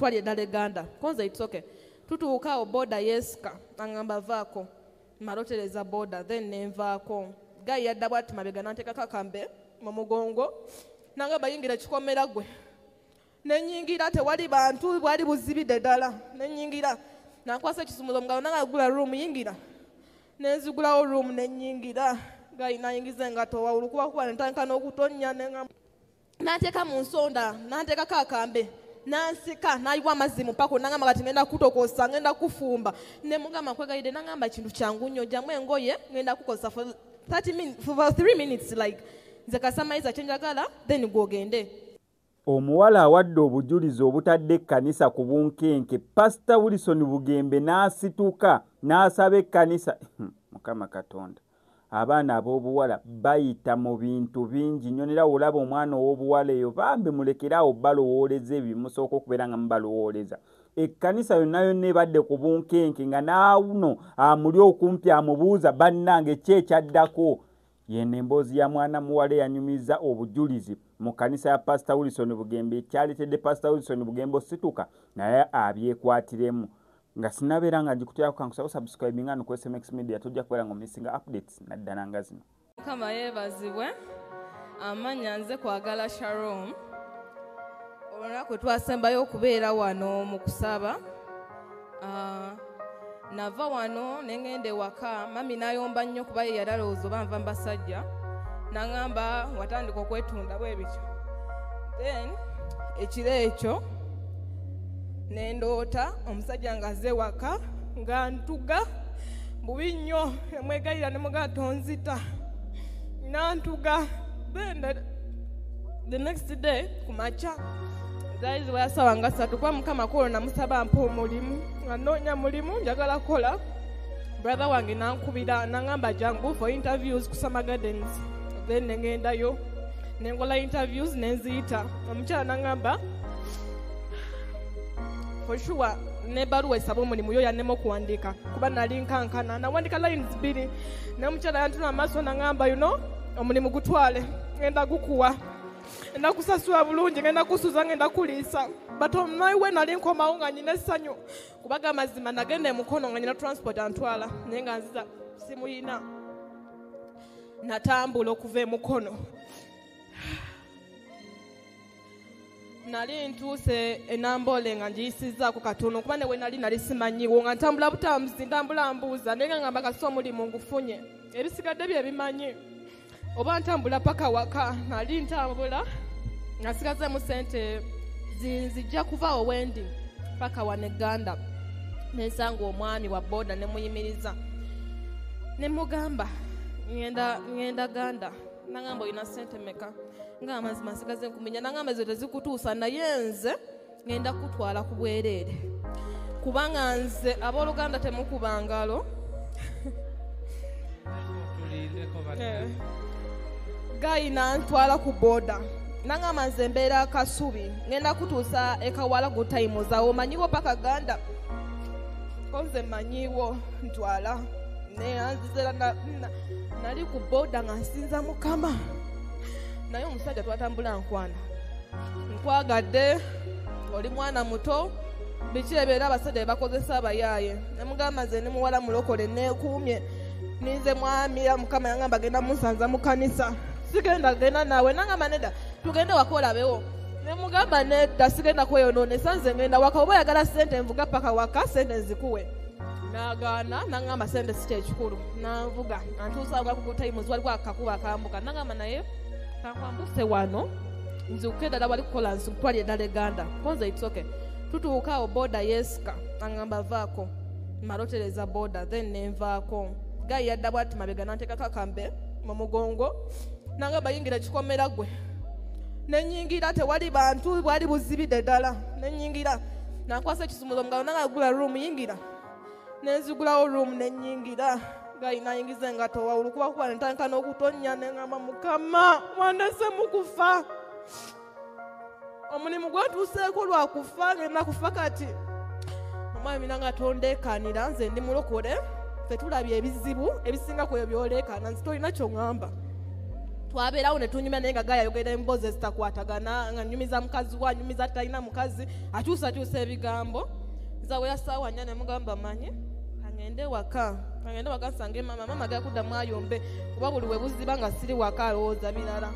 ntwalye ddala Uganda konze it's okay tutuuka boda yeska angamba vaako malotereza boda then nenvaako gayi yadda bwati mabega nanteekako akambe mu mugongo nangamba yingira kikomera gwe nenyingira tewali bantu bwali buzibidde ddala nenyingira nakwasa ekisumuzo mugalo nangagula room yingira nenzigulawo room nenyingira gayi nayingiza engato wawulu kuba nentandika n'okutonnya nanteeka mu nsonda nanteekako akambe nansika nayiwa amazzi mu pako nangamba kati ngenda kutokosa ngenda kufumba ne mugamba nkwegayidde nangamba ekintu kyangu nnyo jjamu engoye ngenda kukozesa for 3 minutes like nze kasamayiza kyenjagala then gwogende. Omuwala awadde obujulizi obutadde ekkanisa ku bunkenke Pastor Wilson Bugembe n'asituka n'asaba ekkanisa Mukama Katonda abaana ab'obuwala bayita mu bintu bingi nnyo era olaba omwana ow'obuwala eyo bambi mulekerawo balowooleza ebimusooka okubeera nga mubalowooleza ekkanisa yonna yonna ebadde ku bunkenke nga naawuno amuli okumpi amubuuza bannange ki ekyaddako yeno emboozi ya mwana muwala eyanyumiza obujulizi mu kkanisa ya Pastor Wilson Bugembe ekyaleetedde Pastor Wilson Bugembe osituka naye abyekwatiremu nga sinabeera nga njikutyako kankusaba subscribe nga ku SMX Media tujja kubeera nga omusinga updates naddala nga zino. Mukama yeebazibwe amanya nze kwagala Shalom olunaku twasembayo okubeera wano mu kusaba nava wano nengende waka mami nayomba nnyo kuba ye yalowooza oba nva mbasajja nangamba watandika okwetunda bwe bityo then ekiro ekyo nendoota omusajja ngazze waka nga ntuga bubi nnyo emwegayira ne mugaa tonzita nantuga then the next day kumakya zaali ziwaya nga 3 kuba Mukama kolo namusaba mpa omulimu anoonya mulimu njagala kola brother wange nankubira nangamba jangu for interviews ku Summer Gardens then nengendayo nengola interviews nenziyita omukyala nangamba for sure ne baruwa esaba omulimu yo yannema okuwandiika kuba nali nkankana nawandika lines 2 n'omukyala yantuna amaaso nangamba omulimu gutwale ngenda gukuwa ngenda kusasula bulungi ngenda kusuza ngenda kuliisa but omaiwe nali nkomawo nga nyina essanyu kubaga amazima nagenda emukono nga nyina transport antwala naye nga nziza simuyina natambula okuva emukono nali ntuuse enambole nga njiyisizaako katono kuba newe nali simanyiwo nga ntambula butambuzi ntambula mbuuza naye nga ngamba kasi omulimu ngufunye ebisigadde bye bimanyi oba ntambula paka waka nali ntambula nasigazeemu sente zijja kuvaawo wendi paka wano Uganda nensanga omwami wa boda nemuyimiriza nemugamba ngenda Ganda nangamba olina sente meka nga amazima nsigaze nkuminya nangamba ezo tezikutuusa naye nze ngenda kutwala ku bwereere kubanga nze abooluganda temukuba ngalo gayi nantwala ku boda nangamba nze mbeera Kasubi ngenda kutuusa ekawala gutayimuzawo manyiwo paka Ganda konze manyiwo ntwala neyanzizera nali ku boda nga nsinza Mukama naye omusajja twatambula nkwana nkwagadde oli mwana muto biki ebeera abasajja bebakozesa abayaaye nemugamba nze ni muwala mulokole neekuumye ninze mwami Mukama yangamba genda munsanza mu kanisa sigenda genda nawe nangamba nedda tugende wakolabewo nemugamba nedda sigenda kweyonoonesa nze ngenda waka oba oyagala sente nvuga paka waka sente nzikuwe nagaana nangamba sente si kyekikulu nanvuga antuusa gakugutayimuzi waliwo akakuba akambuka nangamba naye kankwambuse wano nziuke ddala wali kukola nsitwalye ddala Uganda konze it's okay tutuuka boda yeska angamba vaako malotereza boda then nenvaako gayi yadda bwati mabega nanteekako akambe mu mugongo nangamba yingira kikomera gwe nenyingira tewali bantu bwali buzibidde ddala nenyingira nakwasa ekisumuzo mugalo nangagula room yingira nenzigulawo room nenyingira gayi nayingiza engato wawulu kuba nentandika n'okutonnya nengamba Mukama wandese mukufa omulimu gwatuuseeko lwakufa ngenda kufa kati omwami nanga tondeekanira nze ndi mulokole ffe tulabye ebizibu ebisinga ku ebyo by'oleekaana nze tolina ky'oŋŋamba twabeerawo ne tunyumya naye nga gayayogera emboozi ezitakwatagana nga nyumiza mukazi wa nyumiza talina mukazi akyusakyusa ebigambo zawe yasaawa nnya ne mugamba manye kangende waka nsange mama gakuddamu ayombe kuba buli we buziba nga siri waka alowooza birala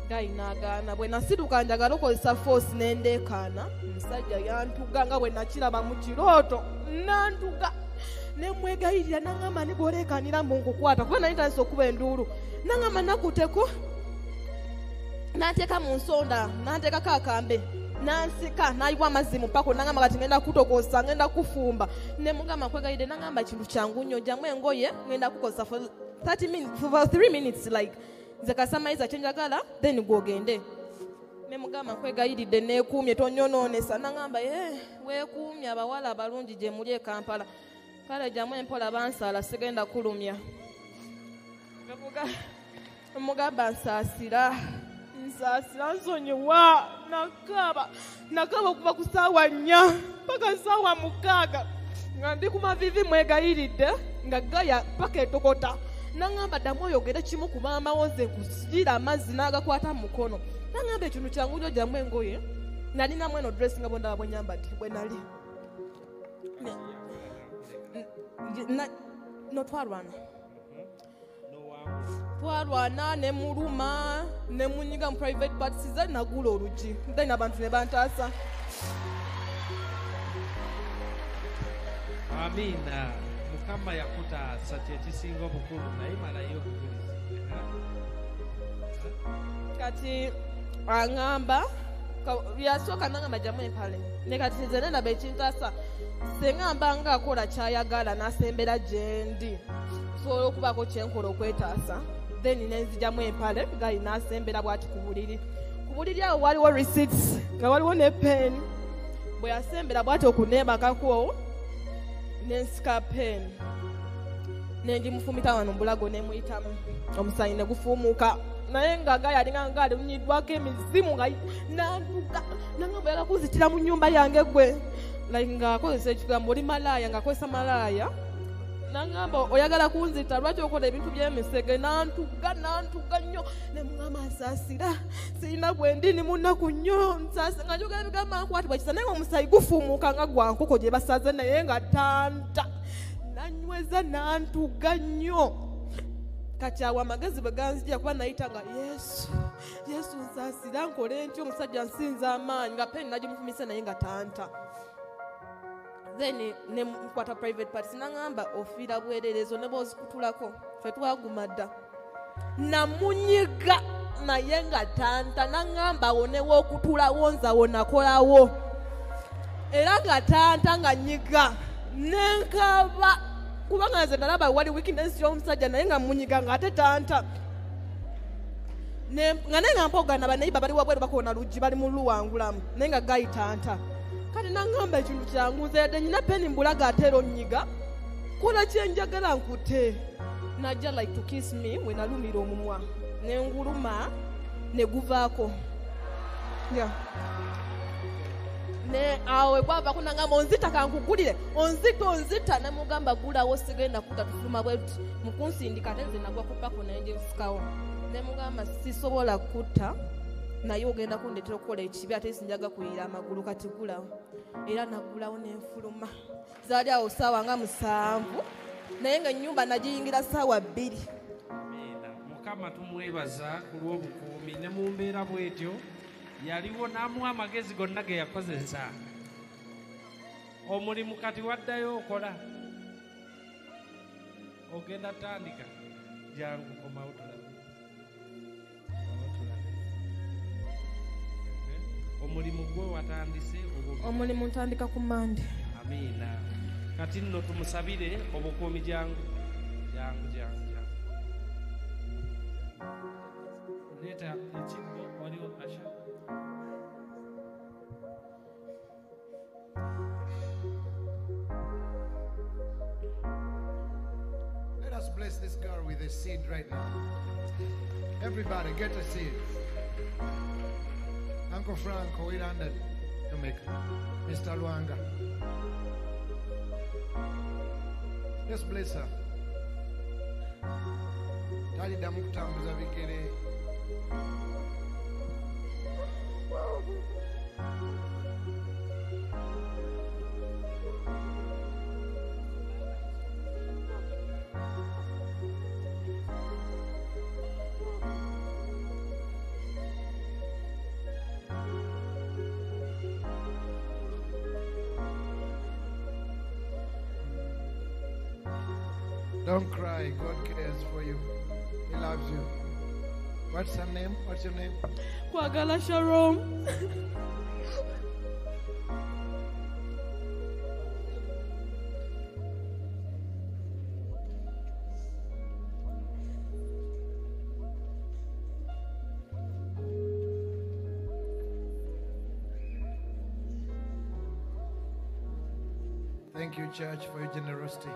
gayi n'agaana bwe nasituka njagala okozesa foosi n'endeekaana omusajja yantuga nga bwe nakiraba mu kirooto nantuga nemwegayirira nangamba ni bw'oleekaanira mbu nkukwata kuba nali tandise okuba enduulu nangamba nakuteko nanteeka mu nsonda nanteekako akambe nansika nayiwa amazzi mu pako nangamba kati ngenda kutokosa ngenda kufumba ne mugamba nkwegayirire nangamba ekintu kyangu nnyo jjamu engoye ngenda kukozesa for 3 minutes like nze kasamayiza kyenjagala then gwogende ne mugamba nkwegayiridde neekuumye tonyonoonesa nangamba weekuumye abawala abalungi gye muli e Kampala kale jjamu empola bansaala sigenda kulumya mugamba nsaasira nsonyiwa nakaba okuva ku ssaawa 4 paka ssaawa 6 nga ndi ku mavivi mwegayiridde nga gaya paka etokota nangamba ddamu oyogere kimu ku maama wo nze nkusira amazzi n'agakwata mu mukono nangamba ekintu kyangu nnyo jjamu engoye nalinamu eno dress nga bondaba bwe nyambadde bwe nali twalwana ne muluma ne munyiga mu private parts ze nagula olugi then abantu ne bantaasa. Amina mukama yakutaasa kyekisinga obukulu naye malayo okubuliza kati aŋŋamba yasooka nangamba jjamu empale ne kati nze nendaba ekintaasa seŋŋamba ngaakola kyayagala n'asembera gye ndi nsobola okubaako kyenkola okwetaasa then nenzijjamu empale gali n'asembera bw'ati ku buliri awo waliwo receipts nga waliwo ne pen bwe yasembera bw'ati okuneebakako nensika pen nenjimufumita wano mbulago nemuyitamu omusanyi ne gufuumuuka naye nga gayalinga ngaali lunyiddwako emizimu nga nanduka nangamba oyagala kunzitira mu nnyumba yange gwe like ngaakozesa ekigambo oli malaaya ngaakozesa malaaya nangamba oyagala kunzita lwaki okola ebintu by'emisege nantuga nnyo ne mugamba nsaasira sirina bwendi ni munaku nnyo nsaasi nga njogera ebigambo nkwatibwa kisa naye omusayi gufuumuuka nga gwa nkoko gye basaze naye nga tanta nanyweza nantuga nnyo kati awo amagezi bwe ganzijira kuba nayita nga yesu nsaasira nkole ntyo omusajja nsinza amaanyi nga peni nagimufumise naye nga tanta then ne mkwata private parts nangamba ofiira bwererezo ne bozikutulako fe twaguma dda namunyiga naye nga tanta nangamba wonewo okutulawo nzawo nakolawo era nga tanta nga nyiga nenkaba kubanga nze nalaba wali weakness y'omusajja naye nga munyiga ng'ate tanta nga naye nga mpogana banayiba bali wabweru bakoona luggi bali mu luwangulamu naye nga gayi tanta kati nangamba ekintu kyangu nze yadde nyina peni mbulaga ateera onyiga kola kyenjagala nkute najja like to kiss me we nalumira omumwa nenguluma ne guvaako ne awe bwavaako nangamba onzita kankugulire onzita nemugamba gulawo sigenda kuta tufuluma bwetu mukunsindika ate nze nagwa kupako naye njensikawo nemugamba sisobola kutta naye ogenda kundetera okukola ekibi ate sinjaga kuyira amagulu kati gulawo era nagulawo nenfuluma zaali awo ssaawa nga 7 naye nga ennyumba nagiyingira ssaawa 2. mukama tumwebaza ku lw'obukuumi ne mu mbeera bwetyo yaliwo n'amuwa amagezi gonna ge yakozesa omulimu kati waddayo okola ogenda tandika jangu komawo tulabe omulimu gwe watandise omulimu ntandika ku Mande. Amina kati nno tumusabire obukuumi jangu leeta ekibbo waliwo asha Let us bless this girl with a seed right now. Everybody get a seed. Uncle Franco, we landed to make Mr. Luanga. Let's bless her. taliddamu kutambuza bigere. Don't cry. God cares for you. He loves you. What's her name? What's your name? Kwagala Shalom. Thank you, church, for your generosity.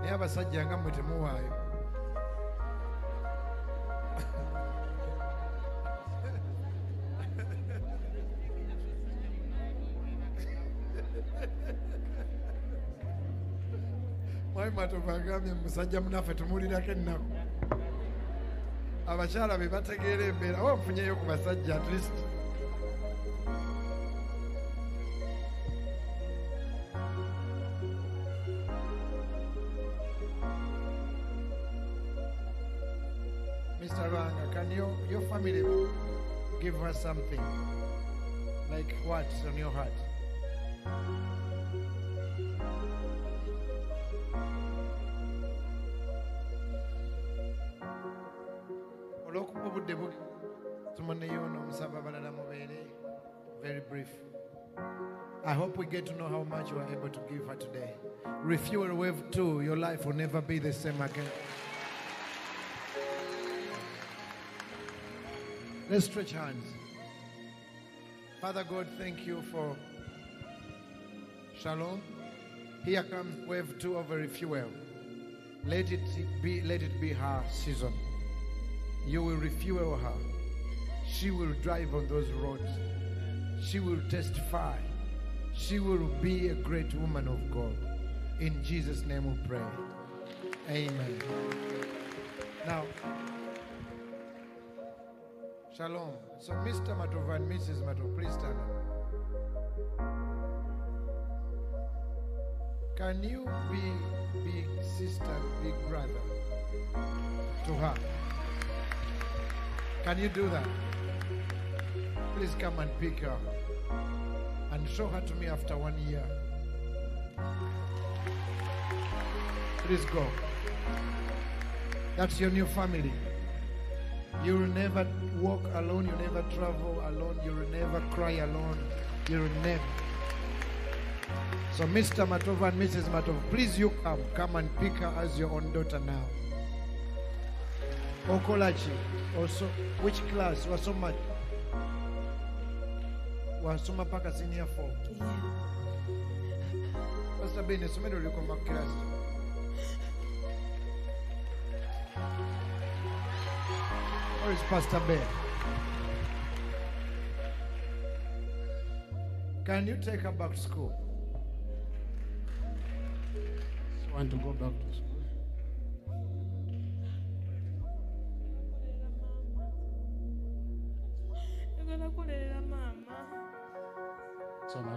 Naye abasajja nga mmwe temuwaayo. Mwami Matovu agambye musajja munaffe tumuwulirako ennaku. Abakyala be bategeera embeera. Oba nfunyeyo ku basajja at least. Mr. Ranga, can your family give us something? Like what's on your heart? Olwokuba obudde tumuneyono omusaba abalala mubeere very brief. I hope we get to know how much you are able to give her today. Refuel wave 2, your life will never be the same again. Let's stretch hands. Father God, thank you for Shalom. Here comes wave 2 of a refuel. Let it be her season. You will refuel her. She will drive on those roads. She will testify. She will be a great woman of God. In Jesus' name we pray. Amen. Now, Shalom. So Mr. Matovu and Mrs. Matovu, please stand up. Can you be big sister, big brother to her? Can you do that? Please come and pick her and show her to me after 1 year. Please go. That's your new family. You will never walk alone. You never travel alone. You will never cry alone. You will never. So Mr. Matovu and Mrs. Matovu, please you come and pick her as your own daughter now. Okolachi, also, which class? Wasoma paka senior 4. Pastor Ben, somebody will come back class. Where is Pastor Ben? Can you take her back to school? She want to go back to school. So my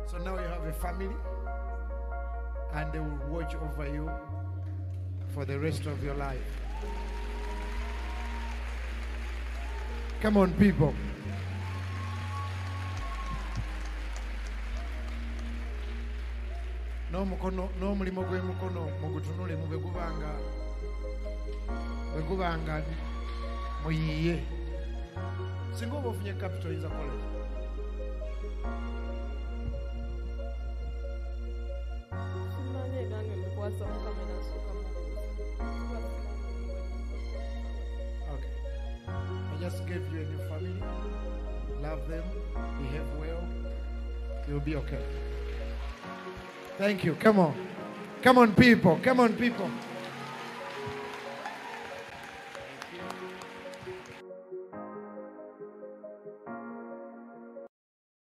So now you have a family and they will watch over you for the rest of your life. Come on, people. N'omulimu gw'emikono mugutunule mu bwe gubanga muyiye. Singa oba ofunye capital oyinza kukola ki? Simanyi egange mukwasa Mukama n'asooka mubuuza. Okay. I just gave you a new family. love them, behave well, you'll be okay. Thank you. Come on. Come on, people. Come on, people.